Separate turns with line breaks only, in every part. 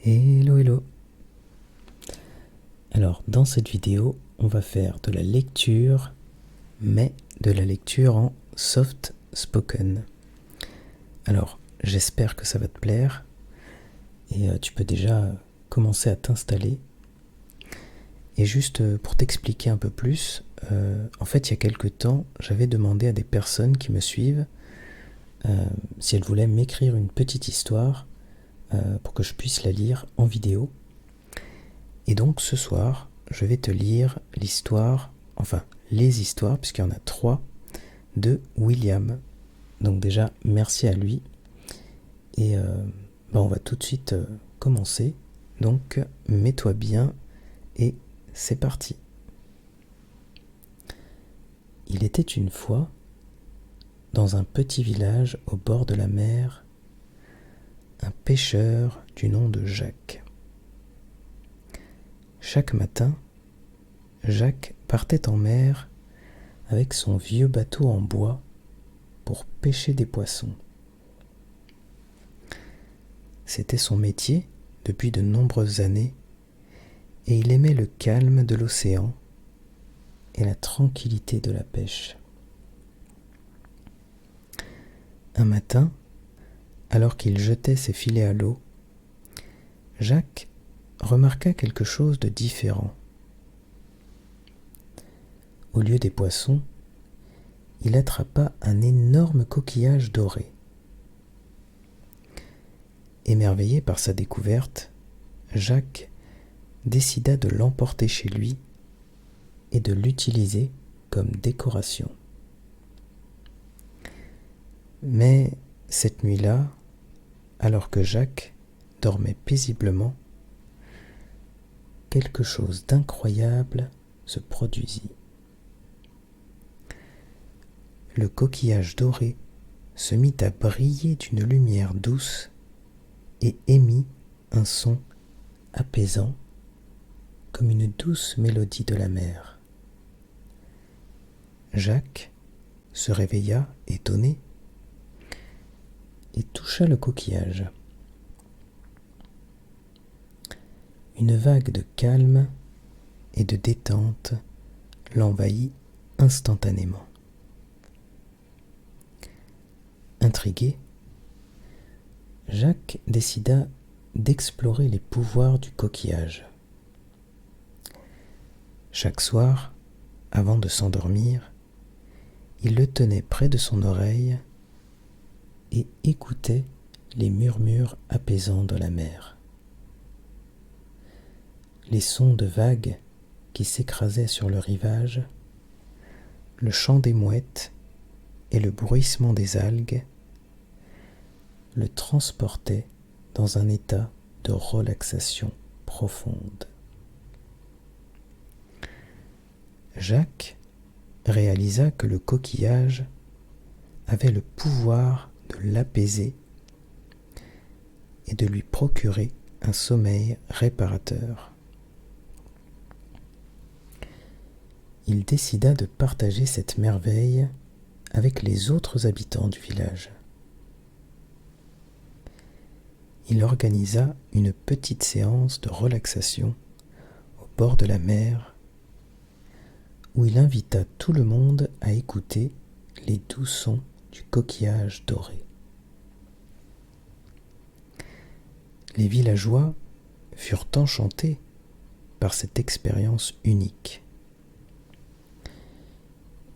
Hello hello. Alors dans cette vidéo on va faire de la lecture, mais de la lecture en soft spoken. Alors j'espère que ça va te plaire et tu peux déjà commencer à t'installer. Et juste pour t'expliquer un peu plus, en fait il y a quelques temps j'avais demandé à des personnes qui me suivent si elles voulaient m'écrire une petite histoire pour que je puisse la lire en vidéo. Et donc ce soir, je vais te lire l'histoire, enfin les histoires, puisqu'il y en a 3, de William. Donc déjà, merci à lui. Et on va tout de suite commencer. Donc mets-toi bien et c'est parti. Il était une fois, dans un petit village au bord de la mer, un pêcheur du nom de Jacques. Chaque matin, Jacques partait en mer avec son vieux bateau en bois pour pêcher des poissons. C'était son métier depuis de nombreuses années et il aimait le calme de l'océan et la tranquillité de la pêche. Un matin, alors qu'il jetait ses filets à l'eau, Jacques remarqua quelque chose de différent. Au lieu des poissons, il attrapa un énorme coquillage doré. Émerveillé par sa découverte, Jacques décida de l'emporter chez lui et de l'utiliser comme décoration. Mais cette nuit-là, alors que Jacques dormait paisiblement, quelque chose d'incroyable se produisit. Le coquillage doré se mit à briller d'une lumière douce et émit un son apaisant comme une douce mélodie de la mer. Jacques se réveilla étonné et toucha le coquillage. Une vague de calme et de détente l'envahit instantanément. Intrigué, Jacques décida d'explorer les pouvoirs du coquillage. Chaque soir, avant de s'endormir, il le tenait près de son oreille et écoutait les murmures apaisants de la mer. Les sons de vagues qui s'écrasaient sur le rivage, le chant des mouettes et le bruissement des algues le transportaient dans un état de relaxation profonde. Jacques réalisa que le coquillage avait le pouvoir de l'apaiser et de lui procurer un sommeil réparateur. Il décida de partager cette merveille avec les autres habitants du village. Il organisa une petite séance de relaxation au bord de la mer où il invita tout le monde à écouter les doux sons du coquillage doré. Les villageois furent enchantés par cette expérience unique.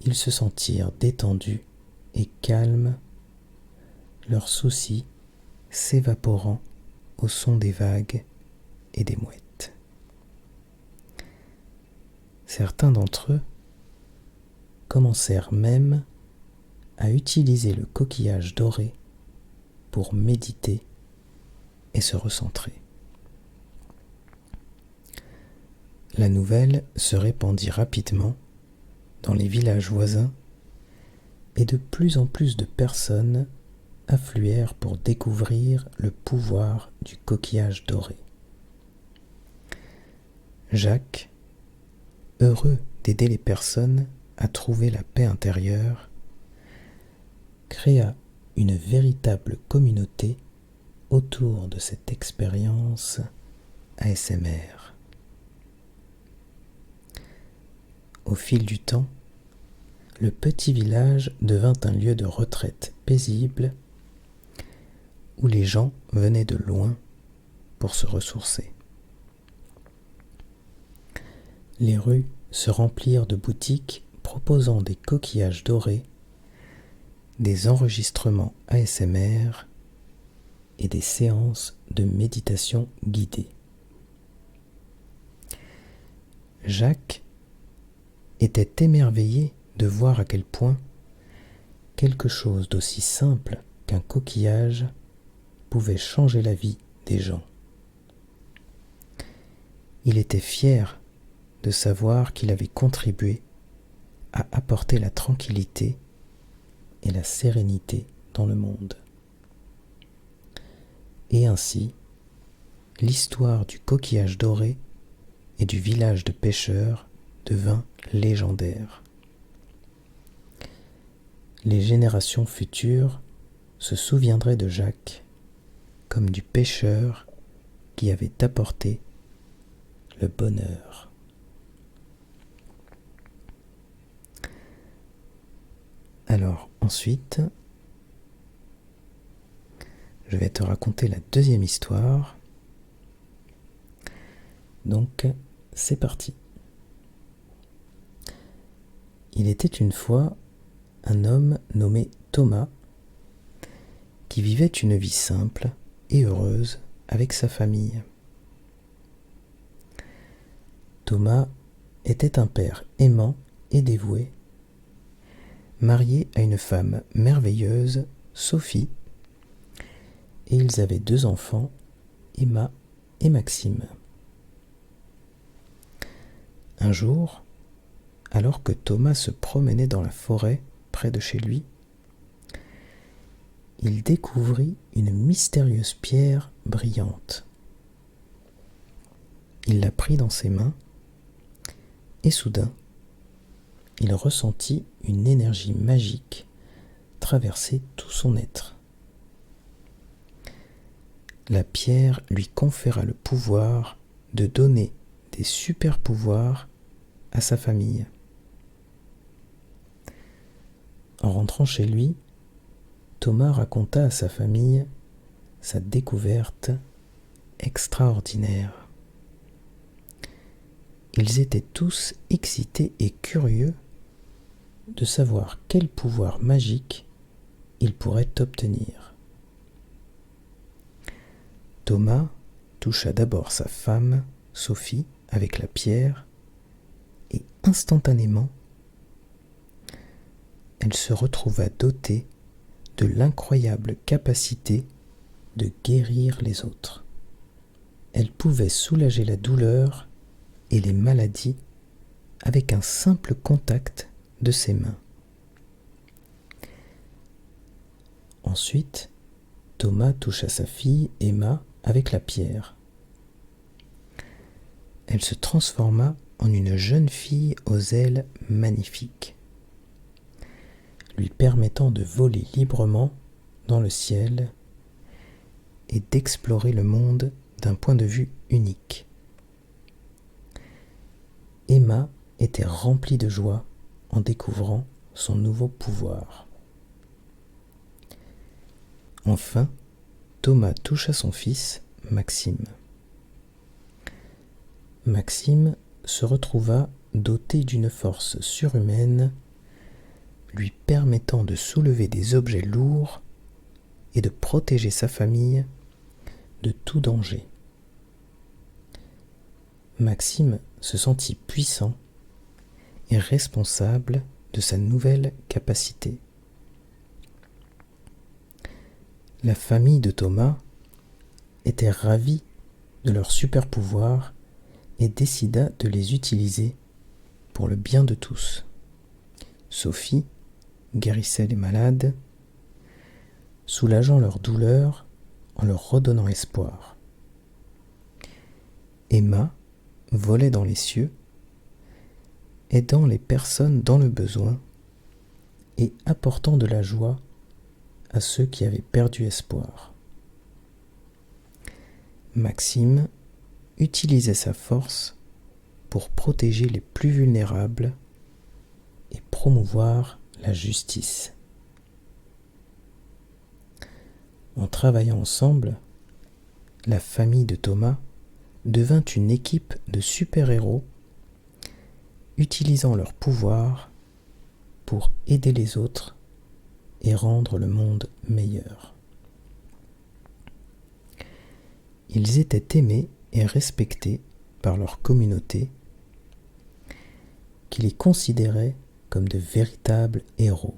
Ils se sentirent détendus et calmes, leurs soucis s'évaporant au son des vagues et des mouettes. Certains d'entre eux commencèrent même à utiliser le coquillage doré pour méditer et se recentrer. La nouvelle se répandit rapidement dans les villages voisins et de plus en plus de personnes affluèrent pour découvrir le pouvoir du coquillage doré. Jacques, heureux d'aider les personnes à trouver la paix intérieure, créa une véritable communauté autour de cette expérience ASMR. Au fil du temps, le petit village devint un lieu de retraite paisible où les gens venaient de loin pour se ressourcer. Les rues se remplirent de boutiques proposant des coquillages dorés, des enregistrements ASMR et des séances de méditation guidée. Jacques était émerveillé de voir à quel point quelque chose d'aussi simple qu'un coquillage pouvait changer la vie des gens. Il était fier de savoir qu'il avait contribué à apporter la tranquillité et la sérénité dans le monde. Et ainsi, l'histoire du coquillage doré et du village de pêcheurs devint légendaire. Les générations futures se souviendraient de Jacques comme du pêcheur qui avait apporté le bonheur. Alors ensuite, je vais te raconter la deuxième histoire. Donc, c'est parti. Il était une fois un homme nommé Thomas qui vivait une vie simple et heureuse avec sa famille. Thomas était un père aimant et dévoué, marié à une femme merveilleuse, Sophie, et ils avaient 2 enfants, Emma et Maxime. Un jour, alors que Thomas se promenait dans la forêt près de chez lui, il découvrit une mystérieuse pierre brillante. Il la prit dans ses mains et soudain, il ressentit une énergie magique traverser tout son être. La pierre lui conféra le pouvoir de donner des super pouvoirs à sa famille. En rentrant chez lui, Thomas raconta à sa famille sa découverte extraordinaire. Ils étaient tous excités et curieux de savoir quel pouvoir magique ils pourraient obtenir. Thomas toucha d'abord sa femme, Sophie, avec la pierre, et instantanément, elle se retrouva dotée de l'incroyable capacité de guérir les autres. Elle pouvait soulager la douleur et les maladies avec un simple contact de ses mains. Ensuite, Thomas toucha sa fille Emma avec la pierre. Elle se transforma en une jeune fille aux ailes magnifiques, lui permettant de voler librement dans le ciel et d'explorer le monde d'un point de vue unique. Emma était remplie de joie en découvrant son nouveau pouvoir. Enfin, Thomas toucha son fils, Maxime. Maxime se retrouva doté d'une force surhumaine, lui permettant de soulever des objets lourds et de protéger sa famille de tout danger. Maxime se sentit puissant et responsable de sa nouvelle capacité. La famille de Thomas était ravie de leurs super pouvoirs et décida de les utiliser pour le bien de tous. Sophie guérissait les malades, soulageant leur douleur en leur redonnant espoir. Emma volait dans les cieux, aidant les personnes dans le besoin et apportant de la joie à ceux qui avaient perdu espoir. Maxime utilisait sa force pour protéger les plus vulnérables et promouvoir la justice. En travaillant ensemble, la famille de Thomas devint une équipe de super-héros utilisant leur pouvoir pour aider les autres et rendre le monde meilleur. Ils étaient aimés et respectés par leur communauté, qui les considérait comme de véritables héros.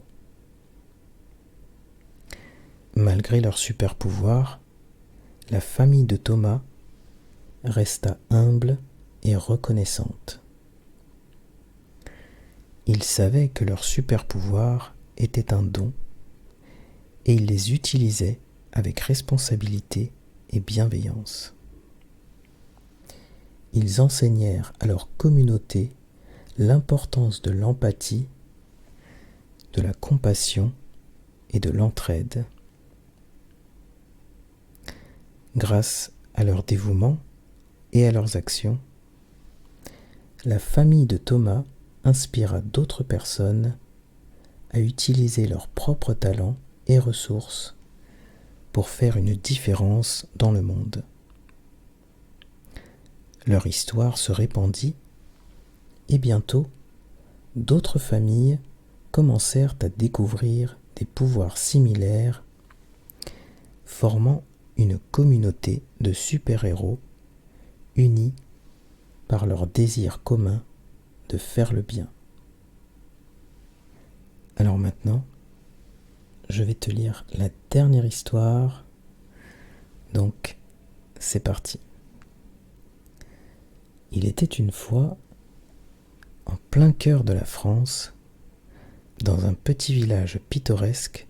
Malgré leur super pouvoir, la famille de Thomas resta humble et reconnaissante. Ils savaient que leur super pouvoir était un don et ils les utilisaient avec responsabilité et bienveillance. Ils enseignèrent à leur communauté l'importance de l'empathie, de la compassion et de l'entraide. Grâce à leur dévouement et à leurs actions, la famille de Thomas inspira d'autres personnes à utiliser leurs propres talents et ressources pour faire une différence dans le monde. Leur histoire se répandit et bientôt, d'autres familles commencèrent à découvrir des pouvoirs similaires, formant une communauté de super-héros unis par leur désir commun de faire le bien. Alors maintenant, je vais te lire la dernière histoire. Donc, c'est parti. Il était une fois, en plein cœur de la France, dans un petit village pittoresque,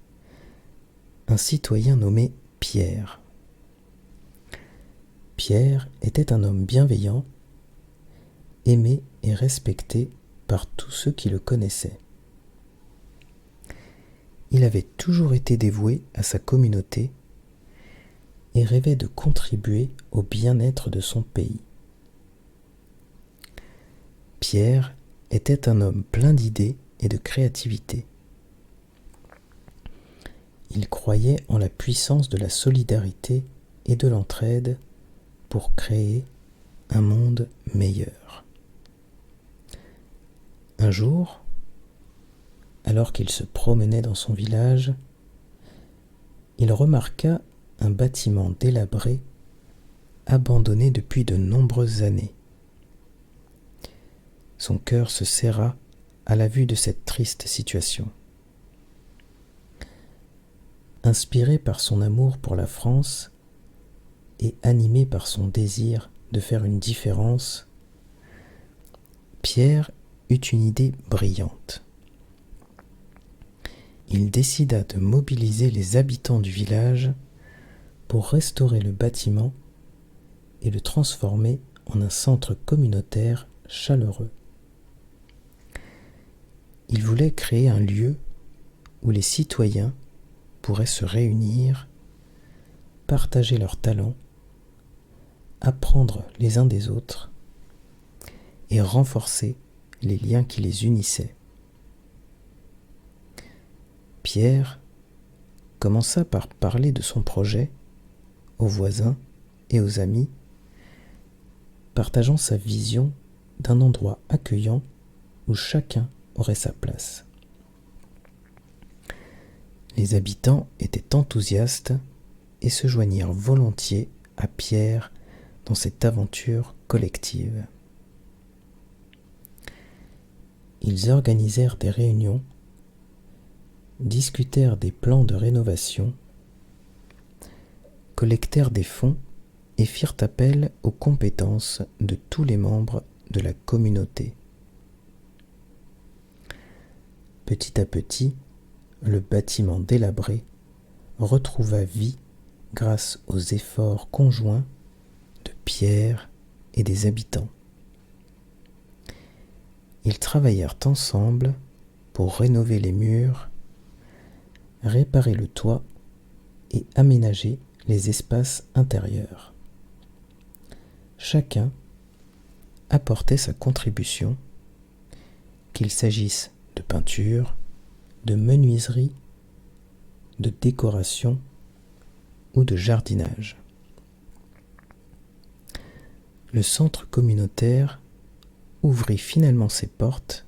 un citoyen nommé Pierre. Pierre était un homme bienveillant, aimé et respecté par tous ceux qui le connaissaient. Il avait toujours été dévoué à sa communauté et rêvait de contribuer au bien-être de son pays. Pierre était un homme plein d'idées et de créativité. Il croyait en la puissance de la solidarité et de l'entraide pour créer un monde meilleur. Un jour, alors qu'il se promenait dans son village, il remarqua un bâtiment délabré, abandonné depuis de nombreuses années. Son cœur se serra à la vue de cette triste situation. Inspiré par son amour pour la France et animé par son désir de faire une différence, Pierre eut une idée brillante. Il décida de mobiliser les habitants du village pour restaurer le bâtiment et le transformer en un centre communautaire chaleureux. Il voulait créer un lieu où les citoyens pourraient se réunir, partager leurs talents, apprendre les uns des autres et renforcer les liens qui les unissaient. Pierre commença par parler de son projet aux voisins et aux amis, partageant sa vision d'un endroit accueillant où chacun aurait sa place. Les habitants étaient enthousiastes et se joignirent volontiers à Pierre dans cette aventure collective. Ils organisèrent des réunions, discutèrent des plans de rénovation, collectèrent des fonds et firent appel aux compétences de tous les membres de la communauté. Petit à petit, le bâtiment délabré retrouva vie grâce aux efforts conjoints de Pierre et des habitants. Ils travaillèrent ensemble pour rénover les murs, réparer le toit et aménager les espaces intérieurs. chacun apportait sa contribution, qu'il s'agisse de peinture, de menuiserie, de décoration ou de jardinage. Le centre communautaire ouvrit finalement ses portes,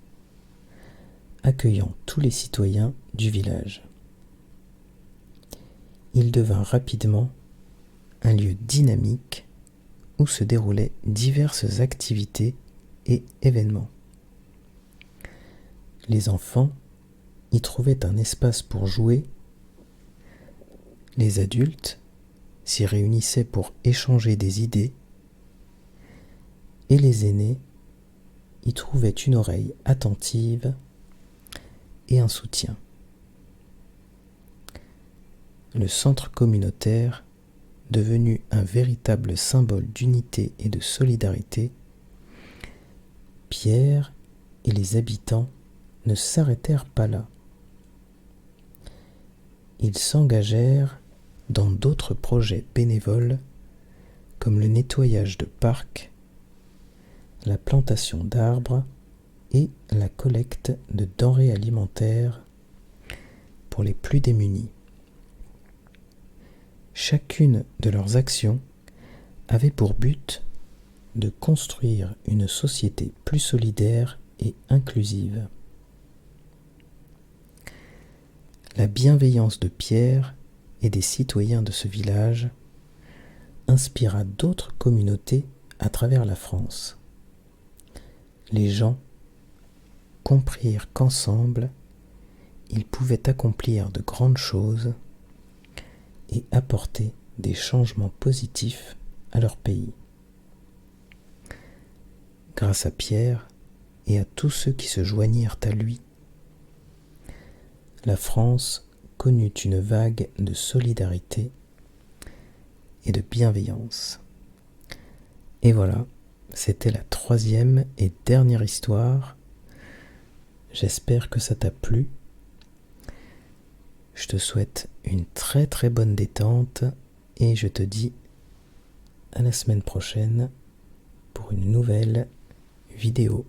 accueillant tous les citoyens du village. Il devint rapidement un lieu dynamique où se déroulaient diverses activités et événements. Les enfants y trouvaient un espace pour jouer, les adultes s'y réunissaient pour échanger des idées, et les aînés y trouvaient une oreille attentive et un soutien. Le centre communautaire, devenu un véritable symbole d'unité et de solidarité, Pierre et les habitants ne s'arrêtèrent pas là. Ils s'engagèrent dans d'autres projets bénévoles comme le nettoyage de parcs, la plantation d'arbres et la collecte de denrées alimentaires pour les plus démunis. Chacune de leurs actions avait pour but de construire une société plus solidaire et inclusive. La bienveillance de Pierre et des citoyens de ce village inspira d'autres communautés à travers la France. Les gens comprirent qu'ensemble, ils pouvaient accomplir de grandes choses et apporter des changements positifs à leur pays. Grâce à Pierre et à tous ceux qui se joignirent à lui, la France connut une vague de solidarité et de bienveillance. Et voilà, c'était la 3e et dernière histoire. J'espère que ça t'a plu. Je te souhaite une très très bonne détente et je te dis à la semaine prochaine pour une nouvelle vidéo.